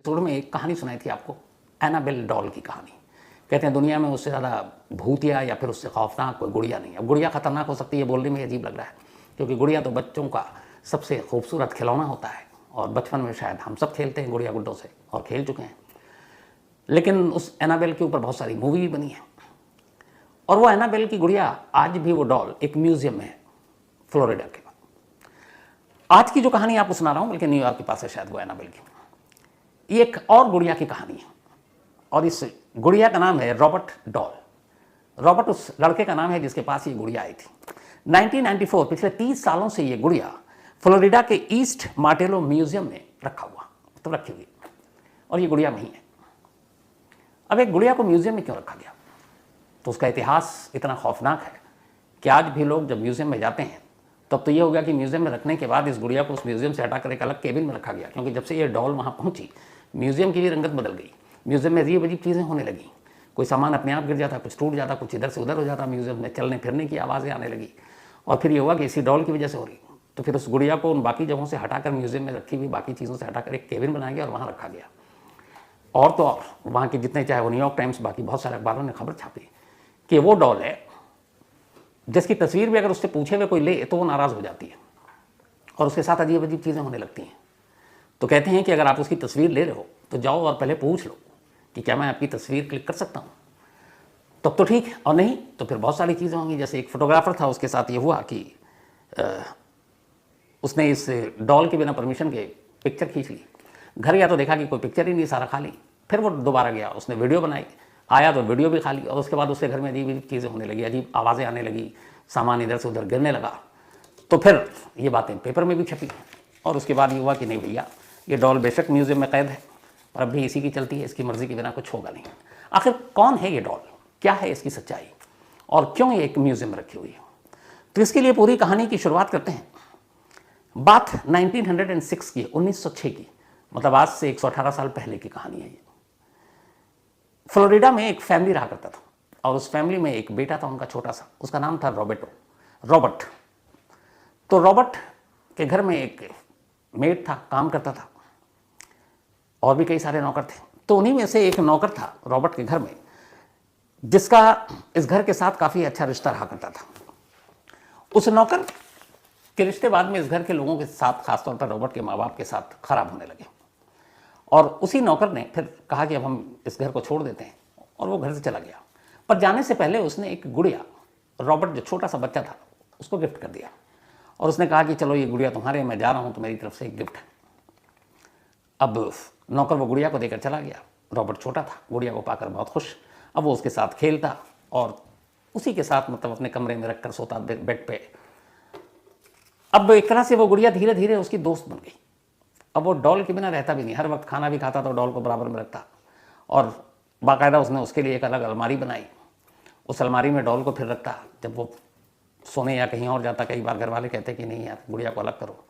Episode में एक कहानी सुनाई थी आपको, एनाबेल डॉल की कहानी। कहते हैं दुनिया में उससे ज़्यादा भूतिया या फिर उससे खौफनाक कोई गुड़िया नहीं है। अब गुड़िया खतरनाक हो सकती है, बोलने में अजीब लग रहा है, क्योंकि गुड़िया तो बच्चों का सबसे खूबसूरत खिलौना होता है और बचपन में शायद हम सब खेलते हैं गुड़िया गुड्डों से और खेल चुके हैं। लेकिन उस एनाबेल के ऊपर बहुत सारी मूवी भी बनी है और वो एनाबेल की गुड़िया आज भी वो डॉल एक म्यूजियम में है फ्लोरिडा के। आज की जो कहानी आपको सुना रहा हूँ बल्कि न्यूयॉर्क के पास है शायद वो एनाबेल की, ये एक और गुड़िया की कहानी है और इस गुड़िया का नाम है रॉबर्ट डॉल। रॉबर्ट उस लड़के का नाम है जिसके पास ये गुड़िया आई थी। 1994 पिछले 30 सालों से ये गुड़िया फ्लोरिडा के ईस्ट मार्टेलो म्यूजियम में रखा हुआ तो रखी हुई और ये गुड़िया वहीं है। अब एक गुड़िया को म्यूजियम में क्यों रखा गया, तो उसका इतिहास इतना खौफनाक है कि आज भी लोग जब म्यूजियम में जाते हैं तब तो ये हो गया कि म्यूजियम में रखने के बाद इस गुड़िया को उस म्यूजियम से हटाकर एक अलग केबिन में रखा गया, क्योंकि जब से ये डॉल वहाँ पहुँची म्यूजियम की भी रंगत बदल गई। म्यूजियम में अजीब अजीब चीज़ें होने लगी, कोई सामान अपने आप गिर जाता, कुछ टूट जाता, कुछ इधर से उधर हो जाता, म्यूजियम में चलने फिरने की आवाज़ें आने लगी। और फिर ये हुआ कि इसी डॉल की वजह से हो रही, तो फिर उस गुड़िया को उन बाकी जगहों से हटाकर म्यूजियम में रखी हुई बाकी चीज़ों से हटाकर एक केबिन बनाया गया और वहाँ रखा गया। और तो और वहाँ के जितने चाहे वो न्यूयॉर्क टाइम्स बाकी बहुत सारे अखबारों ने खबर छापी कि वो डॉल है जिसकी तस्वीर भी अगर उससे पूछे हुए कोई ले तो वो नाराज़ हो जाती है और उसके साथ अजीब अजीब चीज़ें होने लगती हैं। तो कहते हैं कि अगर आप उसकी तस्वीर ले रहे हो तो जाओ और पहले पूछ लो कि क्या मैं आपकी तस्वीर क्लिक कर सकता हूँ, तब तो ठीक है, और नहीं तो फिर बहुत सारी चीज़ें होंगी। जैसे एक फोटोग्राफर था, उसके साथ ये हुआ कि उसने इस डॉल के बिना परमिशन के पिक्चर खींच ली। घर गया तो देखा कि कोई पिक्चर ही नहीं, सारा खाली। फिर वो दोबारा गया, उसने वीडियो बनाई, आया तो वीडियो भी खाली। और उसके बाद उसके घर में अजीब अजीब चीज़ें होने लगी, अजीब आवाज़ें आने लगी, सामान इधर से उधर गिरने लगा। तो फिर ये बातें पेपर में भी छपी और उसके बाद ये हुआ कि नहीं भैया, ये डॉल बेशक म्यूजियम में कैद है पर अब भी इसी की चलती है, इसकी मर्जी के बिना कुछ होगा नहीं। आखिर कौन है ये डॉल, क्या है इसकी सच्चाई और क्यों ये एक म्यूजियम में रखी हुई है, तो इसके लिए पूरी कहानी की शुरुआत करते हैं। बात 1906 की, 1906 की, मतलब आज से 118 साल पहले की कहानी है ये। फ्लोरिडा में एक फैमिली रहा करता था और उस फैमिली में एक बेटा था उनका छोटा सा, उसका नाम था रॉबर्ट। तो रॉबर्ट के घर में एक मेड था, काम करता था, और भी कई सारे नौकर थे। तो उन्हीं में से एक नौकर था रॉबर्ट के घर में जिसका इस घर के साथ काफ़ी अच्छा रिश्ता रहा करता था। उस नौकर के रिश्ते बाद में इस घर के लोगों के साथ, खासतौर पर रॉबर्ट के माँ बाप के साथ खराब होने लगे और उसी नौकर ने फिर कहा कि अब हम इस घर को छोड़ देते हैं और वो घर से चला गया। पर जाने से पहले उसने एक गुड़िया, रॉबर्ट जो छोटा सा बच्चा था, उसको गिफ्ट कर दिया और उसने कहा कि चलो ये गुड़िया तुम्हारे, मैं जा रहा हूँ तो मेरी तरफ से एक गिफ्ट है। अब नौकर वो गुड़िया को देकर चला गया। रॉबर्ट छोटा था, गुड़िया को पाकर बहुत खुश। अब वो उसके साथ खेलता और उसी के साथ मतलब अपने कमरे में रखकर सोता बेड पे। अब एक तरह से वो गुड़िया धीरे धीरे उसकी दोस्त बन गई। अब वो डॉल के बिना रहता भी नहीं, हर वक्त खाना भी खाता तो डॉल को बराबर में रखता और बाकायदा उसने उसके लिए एक अलग अलमारी बनाई। उस अलमारी में डॉल को फिर रखता। जब वो सोने या कहीं और जाता, कई बार घर वाले कहते कि नहीं यार गुड़िया को अलग करो।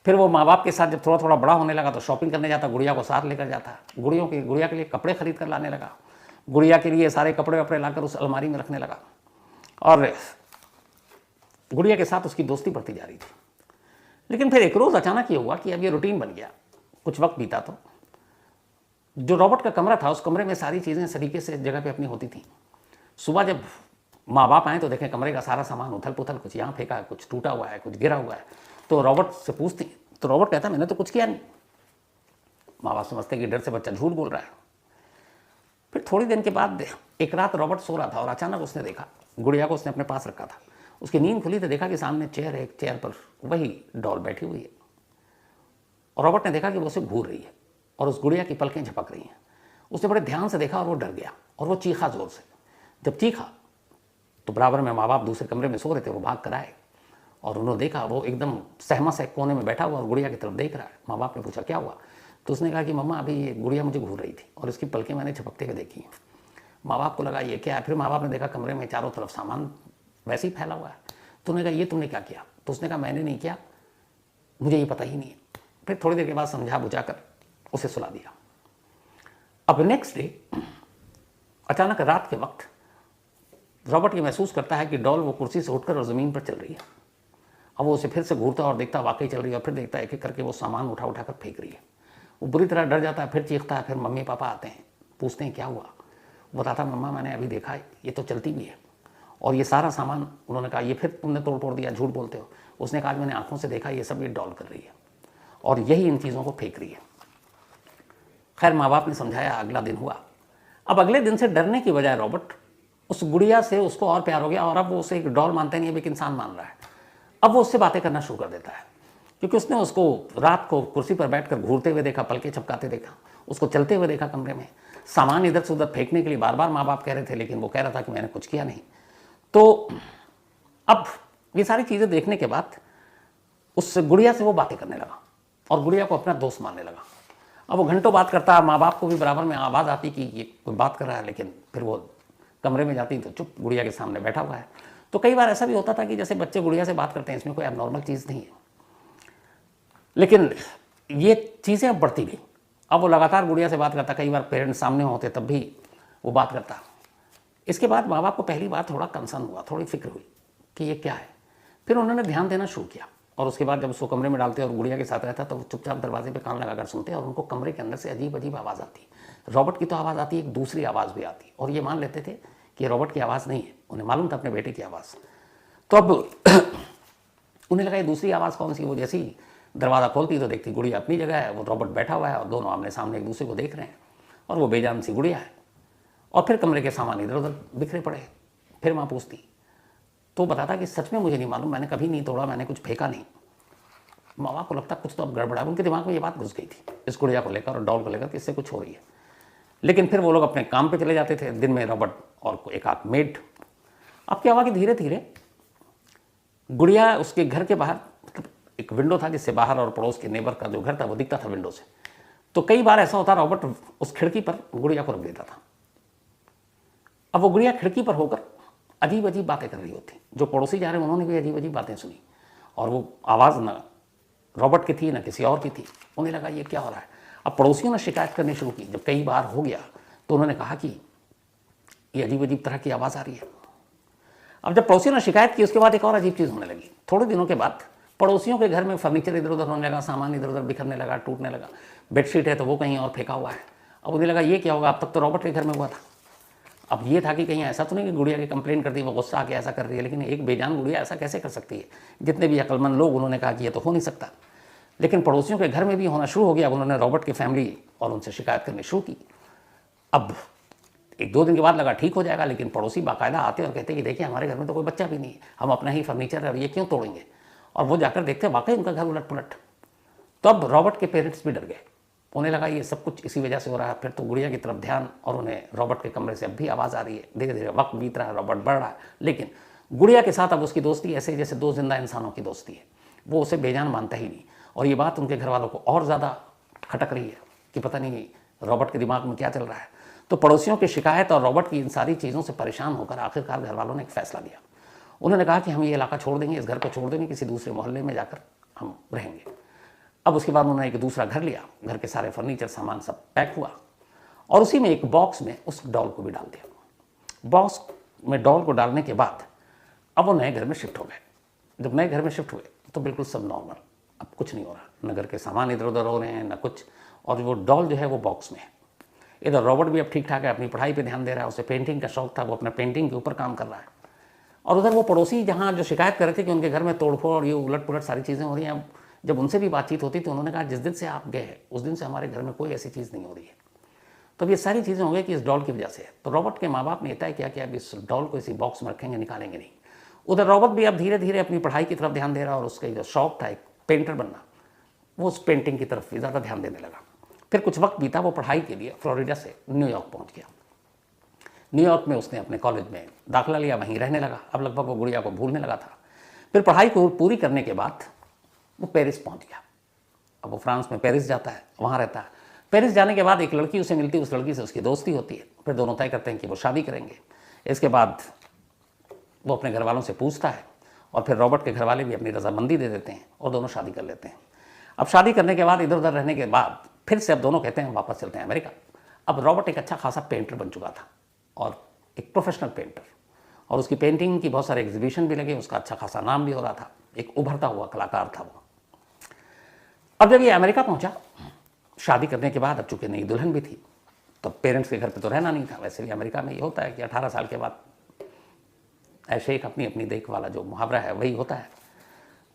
फिर वो माँ बाप के साथ जब थोड़ा थोड़ा बड़ा होने लगा तो शॉपिंग करने जाता, गुड़िया को साथ लेकर जाता, गुड़िया के लिए कपड़े खरीद कर लाने लगा, गुड़िया के लिए सारे कपड़े वपड़े लाकर उस अलमारी में रखने लगा और गुड़िया के साथ उसकी दोस्ती बढ़ती जा रही थी। लेकिन फिर एक रोज़ अचानक ये हुआ कि अब ये रूटीन बन गया। कुछ वक्त बीता तो जो रॉबर्ट का कमरा था, उस कमरे में सारी चीज़ें सलीके से जगह पे अपनी होती थी। सुबह जब माँ बाप आए तो देखें कमरे का सारा सामान उथल पुथल, कुछ यहाँ फेंका है, कुछ टूटा हुआ है, कुछ गिरा हुआ है। तो रॉबर्ट से पूछती तो रॉबर्ट कहता मैंने तो कुछ किया नहीं। माँ बाप समझते कि डर से बच्चा झूठ बोल रहा है। फिर थोड़ी देर के बाद एक रात रॉबर्ट सो रहा था और अचानक उसने देखा गुड़िया को, उसने अपने पास रखा था। उसकी नींद खुली तो देखा कि सामने चेयर है, एक चेयर पर वही डॉल बैठी हुई है और रॉबर्ट ने देखा कि वो उसे घूर रही है और उस गुड़िया की पलकें झपक रही हैं। उसने बड़े ध्यान से देखा और वो डर गया और वो चीखा जोर से। जब चीखा तो बराबर में माँ बाप दूसरे कमरे में सो रहे थे, वो भाग कर आए और उन्होंने देखा वो एकदम सहमा से कोने में बैठा हुआ और गुड़िया की तरफ देख रहा है। माँ बाप ने पूछा क्या हुआ, तो उसने कहा कि मम्मा अभी ये गुड़िया मुझे घूर रही थी और इसकी पलकें मैंने झपकते हुए देखी। माँ बाप को लगा ये क्या है। फिर माँ बाप ने देखा कमरे में चारों तरफ सामान वैसे ही फैला हुआ है। तो उन्होंने कहा ये तुमने क्या किया, तो उसने कहा मैंने नहीं किया, मुझे ये पता ही नहीं है। फिर थोड़ी देर के बाद समझा बुझा कर उसे सुला दिया। अब नेक्स्ट डे अचानक रात के वक्त रॉबर्ट ये महसूस करता है कि डॉल वो कुर्सी से उठकर और ज़मीन पर चल रही है। अब वो उसे फिर से घूरता और देखता वाकई चल रही है और फिर देखता है एक एक करके वो सामान उठा कर फेंक रही है। वो बुरी तरह डर जाता है, फिर चीखता है, फिर मम्मी पापा आते हैं, पूछते हैं क्या हुआ, वो बताता मम्मा मैंने अभी देखा है ये तो चलती भी है, और ये सारा सामान, उन्होंने कहा ये फिर तुमने तोड़ दिया, झूठ बोलते हो। उसने कहा मैंने आंखों से देखा ये सब ये डॉल कर रही है और यही इन चीज़ों को फेंक रही है। खैर माँ बाप ने समझाया, अगला दिन हुआ। अब अगले दिन से डरने की बजाय रॉबर्ट उस गुड़िया से उसको और प्यार हो गया, और अब वो उसे एक डॉल मानता नहीं है, एक इंसान मान रहा है। अब वो उससे बातें करना शुरू कर देता है, क्योंकि उसने उसको रात को कुर्सी पर बैठकर घूरते हुए देखा, पलके झपकाते देखा, उसको चलते हुए देखा कमरे में, सामान इधर से उधर फेंकने के लिए बार बार माँ बाप कह रहे थे, लेकिन वो कह रहा था कि मैंने कुछ किया नहीं। तो अब ये सारी चीज़ें देखने के बाद उस गुड़िया से वो बातें करने लगा और गुड़िया को अपना दोस्त मानने लगा। अब वो घंटों बात करता, माँ बाप को भी बराबर में आवाज़ आती कि ये कोई बात कर रहा है, लेकिन फिर वो कमरे में जाती तो चुप गुड़िया के सामने बैठा हुआ है। तो कई बार ऐसा भी होता था कि जैसे बच्चे गुड़िया से बात करते हैं, इसमें कोई एबनॉर्मल चीज़ नहीं है, लेकिन ये चीज़ें अब बढ़ती गई। अब वो लगातार गुड़िया से बात करता, कई बार पेरेंट्स सामने होते तब भी वो बात करता। इसके बाद माँ बाप को पहली बार थोड़ा कंसर्न हुआ, थोड़ी फिक्र हुई कि ये क्या है। फिर उन्होंने ध्यान देना शुरू किया, और उसके बाद जब उसको कमरे में डालते और गुड़िया के साथ रहता तो वो चुपचाप दरवाजे पे कान लगाकर सुनते, और उनको कमरे के अंदर से अजीब अजीब आवाज़ आती। रॉबर्ट की तो आवाज़ आती, एक दूसरी आवाज़ भी आती, और ये मान लेते थे कि रॉबर्ट की आवाज़ नहीं है, उन्हें मालूम था अपने बेटे की आवाज़। तो अब उन्हें लगा ये दूसरी आवाज़ कौन सी। वो जैसी दरवाज़ा खोलती तो देखती गुड़िया अपनी जगह है, वो रॉबर्ट बैठा हुआ है, और दोनों आमने सामने एक दूसरे को देख रहे हैं, और वो बेजान सी गुड़िया है। और फिर कमरे के सामान इधर उधर बिखरे पड़े। फिर माँ पूछती तो बताता कि सच में मुझे नहीं मालूम, मैंने कभी नहीं तोड़ा, मैंने कुछ फेंका नहीं। माँ बाप को लगता कुछ तो अब गड़बड़ा, उनके दिमाग में ये बात घुस गई थी इस गुड़िया को लेकर और डॉल को लेकर कि इससे कुछ हो रही है। लेकिन फिर वो लोग अपने काम पे चले जाते थे, दिन में रॉबर्ट और एक आध मेड। अब क्या हुआ कि धीरे धीरे गुड़िया उसके घर के बाहर, मतलब एक विंडो था जिससे बाहर और पड़ोस के नेबर का जो घर था वो दिखता था विंडो से। तो कई बार ऐसा होता रॉबर्ट उस खिड़की पर गुड़िया को रख देता था। अब वो गुड़िया खिड़की पर होकर अजीब अजीब बातें कर रही होती, जो पड़ोसी जा रहे हैं उन्होंने भी अजीब अजीब बातें सुनी, और वो आवाज़ न रॉबर्ट की थी न किसी और की थी। उन्हें लगा ये क्या हो रहा है। अब पड़ोसियों ने शिकायत करनी शुरू की। जब कई बार हो गया तो उन्होंने कहा कि ये अजीब अजीब तरह की आवाज़ आ रही है। अब जब पड़ोसियों ने शिकायत की उसके बाद एक और अजीब चीज़ होने लगी। थोड़े दिनों के बाद पड़ोसियों के घर में फर्नीचर इधर उधर होने लगा, सामान इधर उधर बिखरने लगा, टूटने लगा। बेडशीट है तो वो कहीं और फेंका हुआ है। अब उन्हें लगा ये क्या होगा, अब तक तो रॉबर्ट के घर में हुआ था। अब ये था कि कहीं ऐसा तो नहीं कि गुड़िया की कंप्लेन कर दी, वो गुस्सा आके ऐसा कर रही है, लेकिन एक बेजान गुड़िया ऐसा कैसे कर सकती है। जितने भी अक्लमंद लोग उन्होंने कहा कि ये तो हो नहीं सकता, लेकिन पड़ोसियों के घर में भी होना शुरू हो गया। अब उन्होंने रॉबर्ट की फैमिली और उनसे शिकायत करनी शुरू की। अब एक दो दिन के बाद लगा ठीक हो जाएगा, लेकिन पड़ोसी बाकायदा आते और कहते कि देखिए हमारे घर में तो कोई बच्चा भी नहीं है, हम अपना ही फर्नीचर है और ये क्यों तोड़ेंगे। और वो जाकर देखते वाकई उनका घर उलट पुलट। तो अब रॉबर्ट के पेरेंट्स भी डर गए, उन्हें लगा ये सब कुछ इसी वजह से हो रहा है। फिर तो गुड़िया की तरफ ध्यान, और उन्हें रॉबर्ट के कमरे से अब भी आवाज़ आ रही है। धीरे धीरे वक्त बीत रहा है, रॉबर्ट बढ़ रहा है, लेकिन गुड़िया के साथ अब उसकी दोस्ती ऐसे जैसे दो जिंदा इंसानों की दोस्ती है। वो उसे बेजान मानता ही नहीं, और ये बात उनके घर वालों को और ज़्यादा खटक रही है कि पता नहीं रॉबर्ट के दिमाग में क्या चल रहा है। तो पड़ोसियों की शिकायत और रॉबर्ट की इन सारी चीज़ों से परेशान होकर आखिरकार घर वालों ने एक फैसला लिया। उन्होंने कहा कि हम ये इलाका छोड़ देंगे, इस घर को छोड़ देंगे, किसी दूसरे मोहल्ले में जाकर हम रहेंगे। अब उसके बाद उन्होंने एक दूसरा घर लिया, घर के सारे फर्नीचर सामान सब पैक हुआ, और उसी में एक बॉक्स में उस डॉल को भी डाल दिया। बॉक्स में डॉल को डालने के बाद अब वो नए घर में शिफ्ट हो गए। जब नए घर में शिफ्ट हुए तो बिल्कुल सब नॉर्मल, अब कुछ नहीं हो रहा, न घर के सामान इधर उधर हो रहे हैं न कुछ, और वो डॉल जो है वो बॉक्स में है। इधर रॉबर्ट भी अब ठीक ठाक है, अपनी पढ़ाई पे ध्यान दे रहा है, उसे पेंटिंग का शौक था, वो अपना पेंटिंग के ऊपर काम कर रहा है। और उधर वो पड़ोसी जहाँ जो शिकायत कर रहे थे कि उनके घर में तोड़फोड़, ये उलट पुलट सारी चीज़ें हो रही हैं, जब उनसे भी बातचीत होती तो उन्होंने कहा जिस दिन से आप गए उस दिन से हमारे घर में कोई ऐसी चीज़ नहीं हो रही है। तो ये सारी चीज़ें हो गई कि इस डॉल की वजह से। तो रॉबर्ट के माँ बाप ने तय किया कि अब इस डॉल को इसी बॉक्स में रखेंगे, निकालेंगे नहीं। उधर रॉबर्ट भी अब धीरे धीरे अपनी पढ़ाई की तरफ ध्यान दे रहा, और उसका जो शौक था एक पेंटर बनना, वो उस पेंटिंग की तरफ ज़्यादा ध्यान देने लगा। फिर कुछ वक्त बीता, वो पढ़ाई के लिए फ्लोरिडा से न्यूयॉर्क पहुँच गया। न्यूयॉर्क में उसने अपने कॉलेज में दाखिला लिया, वहीं रहने लगा। अब लगभग वो गुड़िया को भूलने लगा था। फिर पढ़ाई को पूरी करने के बाद वो पेरिस पहुँच गया। अब वो फ्रांस में पेरिस जाता है, वहाँ रहता है। पेरिस जाने के बाद एक लड़की उसे मिलती है, उस लड़की से उसकी दोस्ती होती है। फिर दोनों तय करते हैं कि वो शादी करेंगे। इसके बाद वो अपने घर वालों से पूछता है, और फिर रॉबर्ट के घर वाले भी अपनी रजामंदी दे देते हैं, और दोनों शादी कर लेते हैं। अब शादी करने के बाद इधर उधर रहने के बाद फिर से अब दोनों कहते हैं वापस चलते हैं अमेरिका। अब रॉबर्ट एक अच्छा खासा पेंटर बन चुका था, और एक प्रोफेशनल पेंटर, और उसकी पेंटिंग की बहुत सारे एग्जीबिशन भी लगे, उसका अच्छा खासा नाम भी हो रहा था, एक उभरता हुआ कलाकार था वो। अब जब ये अमेरिका पहुंचा शादी करने के बाद अब चूंकि नई दुल्हन भी थी, तो पेरेंट्स के घर पे तो रहना नहीं था। वैसे भी अमेरिका में ये होता है कि 18 साल के बाद ऐसे एक अपनी अपनी देख वाला जो मुहावरा है वही होता है।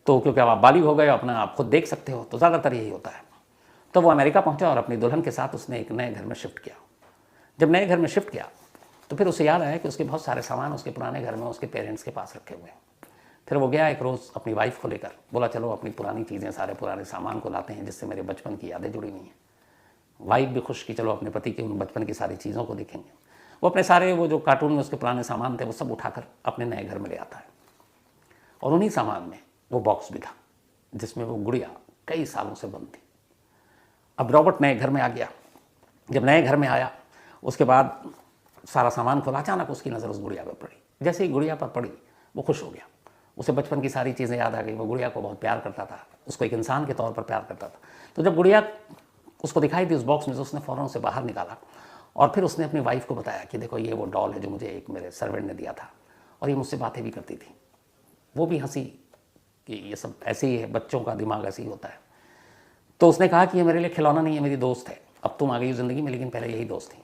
तो क्योंकि अब आप बालिग हो गए, अपना आप खुद देख सकते हो, तो ज़्यादातर यही होता है। तो वो अमेरिका पहुंचा और अपनी दुल्हन के साथ उसने एक नए घर में शिफ्ट किया। जब नए घर में शिफ्ट किया तो फिर उसे याद आया कि उसके बहुत सारे सामान उसके पुराने घर में उसके पेरेंट्स के पास रखे हुए हैं। फिर वो गया एक रोज़ अपनी वाइफ को लेकर, बोला चलो अपनी पुरानी चीज़ें, सारे पुराने सामान को लाते हैं जिससे मेरे बचपन की यादें जुड़ी हुई हैं। वाइफ भी खुश कि चलो अपने पति की उन बचपन की सारी चीज़ों को देखेंगे। वो अपने सारे वो जो कार्टून में उसके पुराने सामान थे वो सब उठाकर अपने नए घर में ले आता है, और उन्हीं सामान में वो बॉक्स भी था जिसमें वो गुड़िया कई सालों से बंद थी। अब रॉबर्ट नए घर में आ गया। जब नए घर में आया उसके बाद सारा सामान खोला, अचानक उसकी नज़र उस गुड़िया पर पड़ी। जैसे ही गुड़िया पर पड़ी वो खुश हो गया, उसे बचपन की सारी चीज़ें याद आ गई। वो गुड़िया को बहुत प्यार करता था, उसको एक इंसान के तौर पर प्यार करता था। तो जब गुड़िया उसको दिखाई दी उस बॉक्स में, तो उसने फ़ौरन उसे बाहर निकाला और फिर उसने अपनी वाइफ को बताया कि देखो ये वो डॉल है जो मुझे एक मेरे सर्वेंट ने दिया था, और ये मुझसे बातें भी करती थी। वो भी हंसी कि ये सब ऐसे ही है, बच्चों का दिमाग ऐसे ही होता है। तो उसने कहा कि ये मेरे लिए खिलौना नहीं है, मेरी दोस्त है, अब तुम आ गई हो ज़िंदगी में, लेकिन पहले यही दोस्त थी।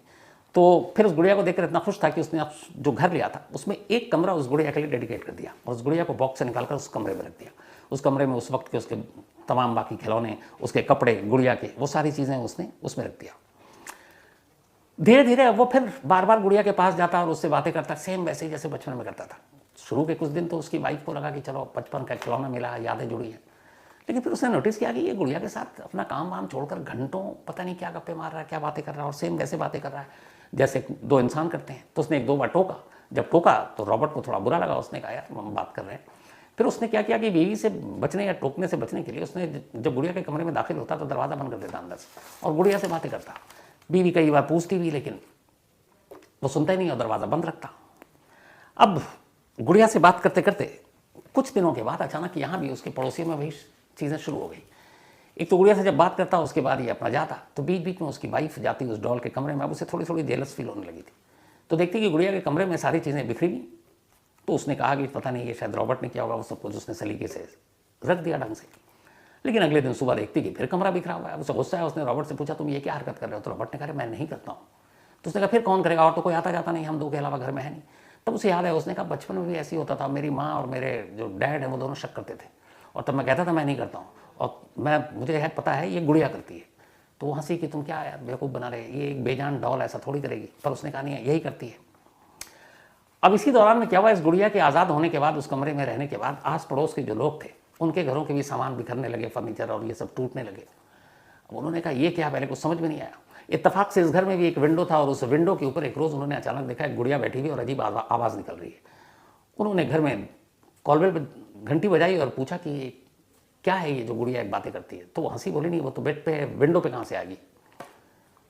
तो फिर उस गुड़िया को देखकर इतना खुश था कि उसने अब जो घर लिया था उसमें एक कमरा उस गुड़िया के लिए डेडिकेट कर दिया, और उस गुड़िया को बॉक्स से निकालकर उस कमरे में रख दिया। उस कमरे में उस वक्त के उसके तमाम बाकी खिलौने, उसके कपड़े, गुड़िया के वो सारी चीज़ें उसने उसमें रख दिया। धीरे धीरे वो फिर बार बार गुड़िया के पास जाता और उससे बातें करता, सेम वैसे ही जैसे बचपन में करता था। शुरू के कुछ दिन तो उसकी वाइफ को लगा कि चलो बचपन का खिलौना मिला, यादें जुड़ी हैं, लेकिन फिर उसने नोटिस किया कि ये गुड़िया के साथ अपना काम वाम छोड़कर घंटों पता नहीं क्या गप्पे मार रहा है, क्या बातें कर रहा है, और सेम वैसे बातें कर रहा है जैसे दो इंसान करते हैं। तो उसने एक दो बार टोका। जब टोका तो रॉबर्ट को थोड़ा बुरा लगा, उसने कहा यार हम बात कर रहे हैं। फिर उसने क्या किया कि बीवी से बचने या टोकने से बचने के लिए उसने जब गुड़िया के कमरे में दाखिल होता तो दरवाज़ा बंद कर देता अंदर से, और गुड़िया से बातें करता। बीवी कई बार पूछती भी, लेकिन वो सुनता ही नहीं और दरवाज़ा बंद रखता। अब गुड़िया से बात करते करते कुछ दिनों के बाद अचानक यहाँ भी उसके पड़ोसियों में वही चीज़ें शुरू हो गई। एक तो गुड़िया से जब बात करता उसके बाद ये अपना जाता, तो बीच बीच में उसकी वाइफ जाती उस डॉल के कमरे में। अब उसे थोड़ी थोड़ी जेलस फील होने लगी थी। तो देखती कि गुड़िया के कमरे में सारी चीज़ें बिखरी हुई, तो उसने कहा कि पता नहीं ये शायद रॉबर्ट ने किया होगा, वो सब कुछ उसने सलीके से रख दिया ढंग से। लेकिन अगले दिन सुबह देखती कि फिर कमरा बिखरा हुआ है। उसे गुस्सा है, उसने रॉबर्ट से पूछा तुम ये क्या हरकत कर रहे हो? तो रॉबर्ट ने कहा मैं नहीं करता हूँ। तो उसने कहा फिर कौन करेगा, और तो कोई आता जाता नहीं, हम दो के अलावा घर में है नहीं। तब उसे याद है, उसने कहा बचपन में भी ऐसे ही होता था, मेरी माँ और मेरे जो डैड है वो दोनों शक करते थे, और तब मैं कहता था मैं नहीं करता हूँ, और मुझे है पता है ये गुड़िया करती है। तो वो हंसी कि तुम क्या यार बेवकूफ़ बना रहे, ये एक बेजान डॉल ऐसा थोड़ी करेगी। पर उसने कहा नहीं यही करती है। अब इसी दौरान में क्या हुआ, इस गुड़िया के आज़ाद होने के बाद, उस कमरे में रहने के बाद, आस पड़ोस के जो लोग थे उनके घरों के भी सामान बिखरने लगे, फर्नीचर और ये सब टूटने लगे। अब उन्होंने कहा ये क्या, पहले कुछ समझ में नहीं आया। इत्तेफाक से इस घर में भी एक विंडो था, और उस विंडो के ऊपर एक रोज़ उन्होंने अचानक देखा एक गुड़िया बैठी हुई और अजीब आवाज़ निकल रही है। उन्होंने घर में कॉलबेल पर घंटी बजाई और पूछा कि क्या है ये जो गुड़िया एक बातें करती है? तो वो हंसी, बोली नहीं वो तो बेड पे है, विंडो पे कहाँ से आएगी?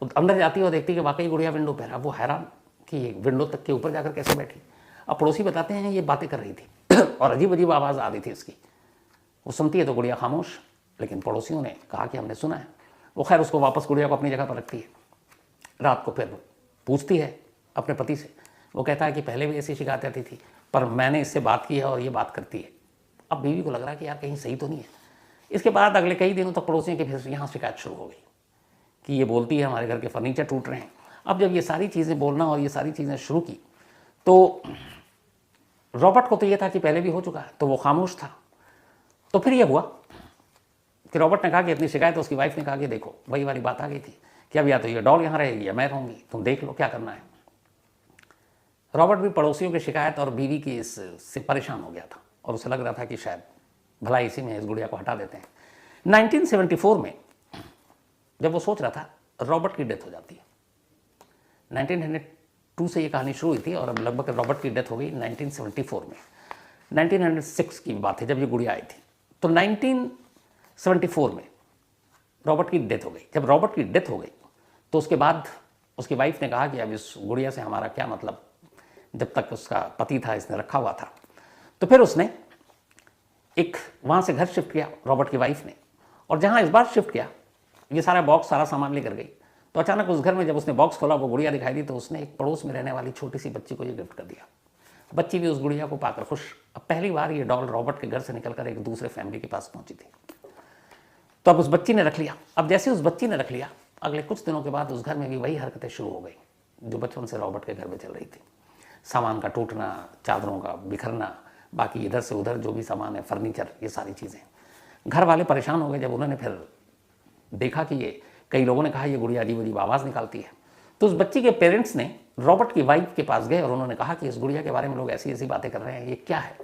वो अंदर जाती है और देखती है कि वाकई गुड़िया विंडो पे है। अब वो हैरान कि ये विंडो तक के ऊपर जाकर कैसे बैठी। अब पड़ोसी बताते हैं ये बातें कर रही थी और अजीब अजीब आवाज़ आ रही थी इसकी। वो सुनती है तो गुड़िया खामोश, लेकिन पड़ोसियों ने कहा कि हमने सुना है। वो खैर उसको वापस गुड़िया को अपनी जगह पर रखती है। रात को फिर पूछती है अपने पति से। वो कहता है कि पहले भी ऐसी शिकायत आती थी, पर मैंने इससे बात की है और ये बात करती है। अब बीवी को लग रहा है कि यार कहीं सही तो नहीं है। इसके बाद अगले कई दिनों तक पड़ोसियों की फिर यहाँ शिकायत शुरू हो गई कि ये बोलती है हमारे घर के फर्नीचर टूट रहे हैं। अब जब ये सारी चीज़ें बोलना और ये सारी चीज़ें शुरू की, तो रॉबर्ट को तो ये था कि पहले भी हो चुका है, तो वो खामोश था। तो फिर ये हुआ कि रॉबर्ट ने कहा कि अपनी शिकायत, उसकी वाइफ ने कहा कि देखो वही वाली बात आ गई थी कि अब या तो ये डॉल यहाँ रहेगी या मैं रहूँगी, तुम देख लो क्या करना है। रॉबर्ट भी पड़ोसियों की शिकायत और बीवी की इससे परेशान हो गया था, और उसे लग रहा था कि शायद भला इसी में इस गुड़िया को हटा देते हैं। 1974 में जब वो सोच रहा था, रॉबर्ट की डेथ हो जाती है। 1902 से ये कहानी शुरू हुई थी और अब लगभग रॉबर्ट की डेथ हो गई 1974 में। 1906 की बात है जब ये गुड़िया आई थी। तो 1974 में रॉबर्ट की डेथ हो गई। जब रॉबर्ट की डेथ हो गई तो उसके बाद उसकी वाइफ ने कहा कि अब इस गुड़िया से हमारा क्या मतलब, जब तक उसका पति था इसने रखा हुआ था। तो फिर उसने एक वहाँ से घर शिफ्ट किया रॉबर्ट की वाइफ ने, और जहाँ इस बार शिफ्ट किया ये सारा बॉक्स सारा सामान लेकर गई। तो अचानक उस घर में जब उसने बॉक्स खोला, वो गुड़िया दिखाई दी, तो उसने एक पड़ोस में रहने वाली छोटी सी बच्ची को ये गिफ्ट कर दिया। बच्ची भी उस गुड़िया को पाकर खुश। अब पहली बार ये डॉल रॉबर्ट के घर से निकलकर एक दूसरे फैमिली के पास पहुंची थी। तो अब उस बच्ची ने रख लिया। अब जैसे उस बच्ची ने रख लिया, अगले कुछ दिनों के बाद उस घर में भी वही हरकतें शुरू हो गई जो बचपन से रॉबर्ट के घर में चल रही थी। सामान का टूटना, चादरों का बिखरना, बाकी इधर से उधर जो भी सामान है, फर्नीचर, ये सारी चीज़ें। घर वाले परेशान हो गए जब उन्होंने फिर देखा कि ये, कई लोगों ने कहा ये गुड़िया अजीब अजीब आवाज़ निकालती है। तो उस बच्ची के पेरेंट्स ने रॉबर्ट की वाइफ के पास गए और उन्होंने कहा कि इस गुड़िया के बारे में लोग ऐसी ऐसी बातें कर रहे हैं, ये क्या है।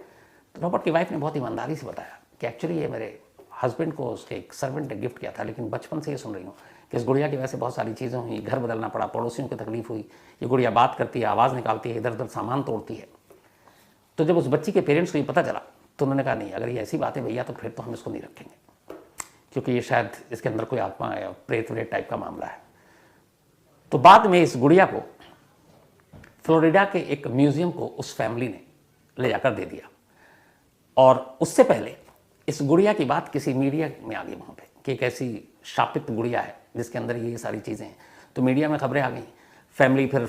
तो रॉबर्ट की वाइफ ने बहुत ईमानदारी से बताया कि एक्चुअली ये मेरे हस्बैंड को उसके एक सर्वेंट ने गिफ्ट किया था, लेकिन बचपन से ये सुन रही हूँ कि इस गुड़िया की वजह से बहुत सारी चीज़ें हुई, घर बदलना पड़ा, पड़ोसियों की तकलीफ हुई, ये गुड़िया बात करती है, आवाज़ निकालती है, इधर उधर सामान तोड़ती है। तो जब उस बच्ची के पेरेंट्स को ये पता चला तो उन्होंने कहा नहीं, अगर ये ऐसी बात है भैया तो फिर तो हम इसको नहीं रखेंगे, क्योंकि ये शायद इसके अंदर कोई आत्मा या प्रेत व्रेत टाइप का मामला है। तो बाद में इस गुड़िया को फ्लोरिडा के एक म्यूजियम को उस फैमिली ने ले जाकर दे दिया। और उससे पहले इस गुड़िया की बात किसी मीडिया में आ गई वहाँ पे कि एक ऐसी शापित गुड़िया है जिसके अंदर ये सारी चीज़ें हैं। तो मीडिया में खबरें आ गई, फैमिली फिर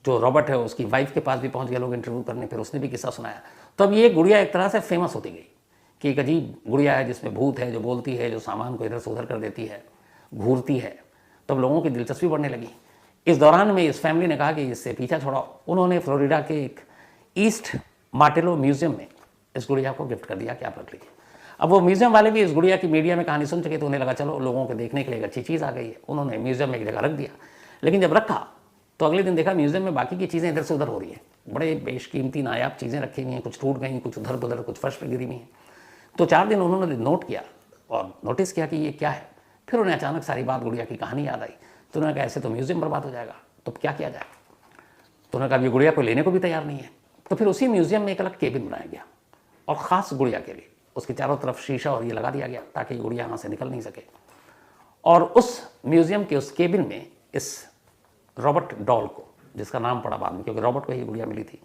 जो रॉबर्ट है उसकी वाइफ के पास भी पहुँच गए लोग इंटरव्यू करने, फिर उसने भी किस्सा सुनाया। तो अब ये गुड़िया एक तरह से फेमस होती गई कि एक अजीब गुड़िया है जिसमें भूत है, जो बोलती है, जो सामान को इधर से उधर कर देती है, घूरती है। तब लोगों की दिलचस्पी बढ़ने लगी। इस दौरान में इस फैमिली ने कहा कि इससे पीछा छोड़ाओ। उन्होंने फ्लोरिडा के एक ईस्ट मार्टेलो म्यूजियम में इस गुड़िया को गिफ्ट कर दिया कि आप रख लीजिए। अब वो म्यूजियम वाले भी इस गुड़िया की मीडिया में कहानी सुन चुके, तो उन्हें लगा चलो लोगों को देखने के लिए एक अच्छी चीज़ आ गई है। उन्होंने म्यूजियम में एक जगह रख दिया। लेकिन जब रखा तो अगले दिन देखा म्यूजियम में बाकी की चीज़ें इधर से उधर हो रही है। बड़े बेशकीमती नायाब चीज़ें रखी हुई हैं, कुछ टूट गई, कुछ उधर उधर, कुछ फर्श पर गिरी हुई हैं। तो 4 दिन उन्होंने नोट किया और नोटिस किया कि ये क्या है। फिर उन्हें अचानक सारी बात गुड़िया की कहानी याद आई। तो उन्होंने कहा ऐसे तो म्यूजियम बर्बाद हो जाएगा, तो क्या किया जाए। तो उन्होंने कहा ये गुड़िया को लेने को भी तैयार नहीं है। तो फिर उसी म्यूजियम में एक अलग केबिन बनाया गया और ख़ास गुड़िया के लिए उसके चारों तरफ शीशा और ये लगा दिया गया ताकि गुड़िया यहाँ से निकल नहीं सके। और उस म्यूजियम के उस केबिन में इस रॉबर्ट डॉल को, जिसका नाम पड़ा बाद में क्योंकि रॉबर्ट को ही गुड़िया मिली थी,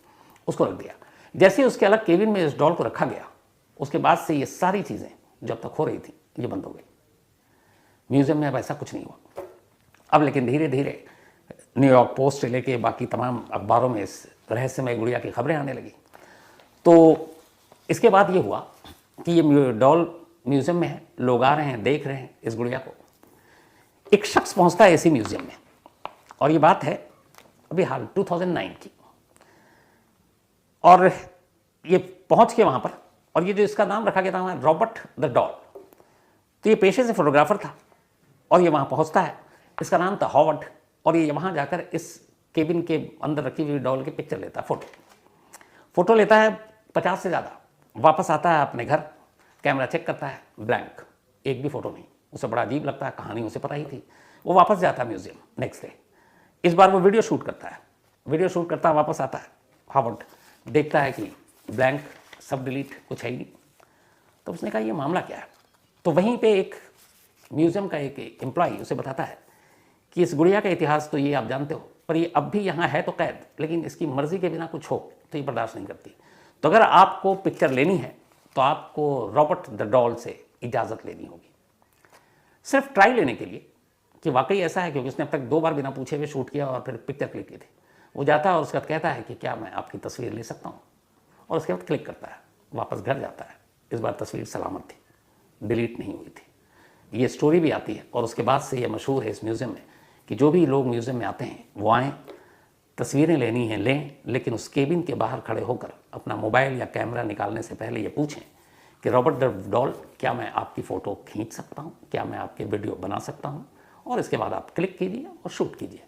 उसको रख दिया। जैसे ही उसके अलग केबिन में इस डॉल को रखा गया, उसके बाद से ये सारी चीज़ें जब तक हो रही थी ये बंद हो गई। म्यूजियम में अब ऐसा कुछ नहीं हुआ। अब लेकिन धीरे धीरे न्यूयॉर्क पोस्ट से लेके बाकी तमाम अखबारों में इस रहस्यमय गुड़िया की खबरें आने लगी। तो इसके बाद ये हुआ कि ये डॉल म्यूजियम में है, लोग आ रहे हैं, देख रहे हैं इस गुड़िया को। एक शख्स पहुंचता है इसी म्यूजियम में, और ये बात है अभी हाल 2009 की। और ये पहुंच के वहाँ पर, और ये जो इसका नाम रखा गया था रॉबर्ट द डॉल, तो ये पेशे से फोटोग्राफर था और ये वहाँ पहुँचता है। इसका नाम था हॉवर्ड, और ये वहाँ जाकर इस केबिन के अंदर रखी हुई डॉल की पिक्चर लेता है, फ़ोटो लेता है 50 से ज़्यादा। वापस आता है अपने घर, कैमरा चेक करता है, ब्लैंक, एक भी फ़ोटो नहीं। उसे बड़ा अजीब लगता है, कहानी उसे पता ही थी। वो वापस जाता है म्यूज़ियम नेक्स्ट डे। इस बार वो वीडियो शूट करता है, वापस आता है हॉवर्ड, देखता है कि ब्लैंक, सब डिलीट, कुछ है ही नहीं। तो उसने कहा ये मामला क्या है। तो वहीं पे एक म्यूज़ियम का एक एम्प्लॉई उसे बताता है कि इस गुड़िया का इतिहास तो ये आप जानते हो, पर ये अब भी यहाँ है तो कैद, लेकिन इसकी मर्जी के बिना कुछ हो तो ये बर्दाश्त नहीं करती। तो अगर आपको पिक्चर लेनी है तो आपको रॉबर्ट द डॉल से इजाज़त लेनी होगी, सिर्फ ट्राई लेने के लिए कि वाकई ऐसा है, क्योंकि उसने अब तक 2 बार बिना पूछे हुए शूट किया और फिर पिक्चर क्लिक की थी। वो जाता है और उसका कहता है कि क्या मैं आपकी तस्वीर ले सकता हूँ, और उसके बाद क्लिक करता है, वापस घर जाता है। इस बार तस्वीर सलामत थी, डिलीट नहीं हुई थी। ये स्टोरी भी आती है और उसके बाद से ये मशहूर है इस म्यूज़ियम में कि जो भी लोग म्यूज़ियम में आते हैं वो आएँ, तस्वीरें लेनी है लें, लेकिन उस केबिन के बाहर खड़े होकर अपना मोबाइल या कैमरा निकालने से पहले ये पूछें कि रॉबर्ट द डॉल, क्या मैं आपकी फ़ोटो खींच सकता हूँ, क्या मैं आपके वीडियो बना सकता हूँ, और इसके बाद आप क्लिक कीजिए और शूट कीजिए,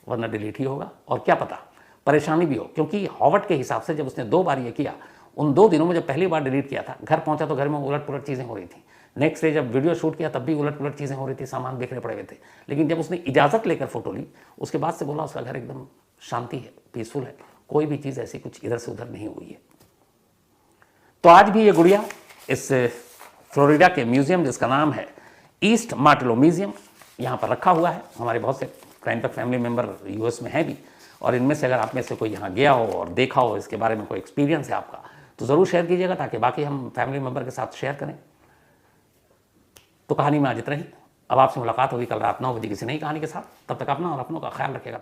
वरना डिलीट ही होगा। और क्या पता परेशानी भी हो, क्योंकि हॉवर्ड के हिसाब से जब उसने 2 बार ये किया, उन 2 दिनों में जब पहली बार डिलीट किया था, घर पहुंचा तो घर में उलट पुलट चीज़ें हो रही थी। नेक्स्ट डे जब वीडियो शूट किया तब भी उलट पुलट चीज़ें हो रही थी, सामान बिखरे पड़े हुए थे। लेकिन जब उसने इजाज़त लेकर फ़ोटो ली, उसके बाद से बोला उसका घर एकदम शांति है, पीसफुल है, कोई भी चीज़ ऐसी कुछ इधर से उधर नहीं हुई है। तो आज भी ये गुड़िया इस फ्लोरिडा के म्यूज़ियम, जिसका नाम है ईस्ट मार्टेलो म्यूज़ियम, यहाँ पर रखा हुआ है। हमारे बहुत से crime petrol family member US में हैं भी, और इनमें से अगर आप में से कोई यहाँ गया हो और देखा हो, इसके बारे में कोई एक्सपीरियंस है आपका, तो ज़रूर शेयर कीजिएगा ताकि बाकी हम फैमिली मेम्बर के साथ शेयर करें। तो कहानी में आज इतना ही। अब आपसे मुलाकात होगी कल रात 9 बजे किसी नई कहानी के साथ। तब तक अपना और अपनों का ख्याल रखिएगा।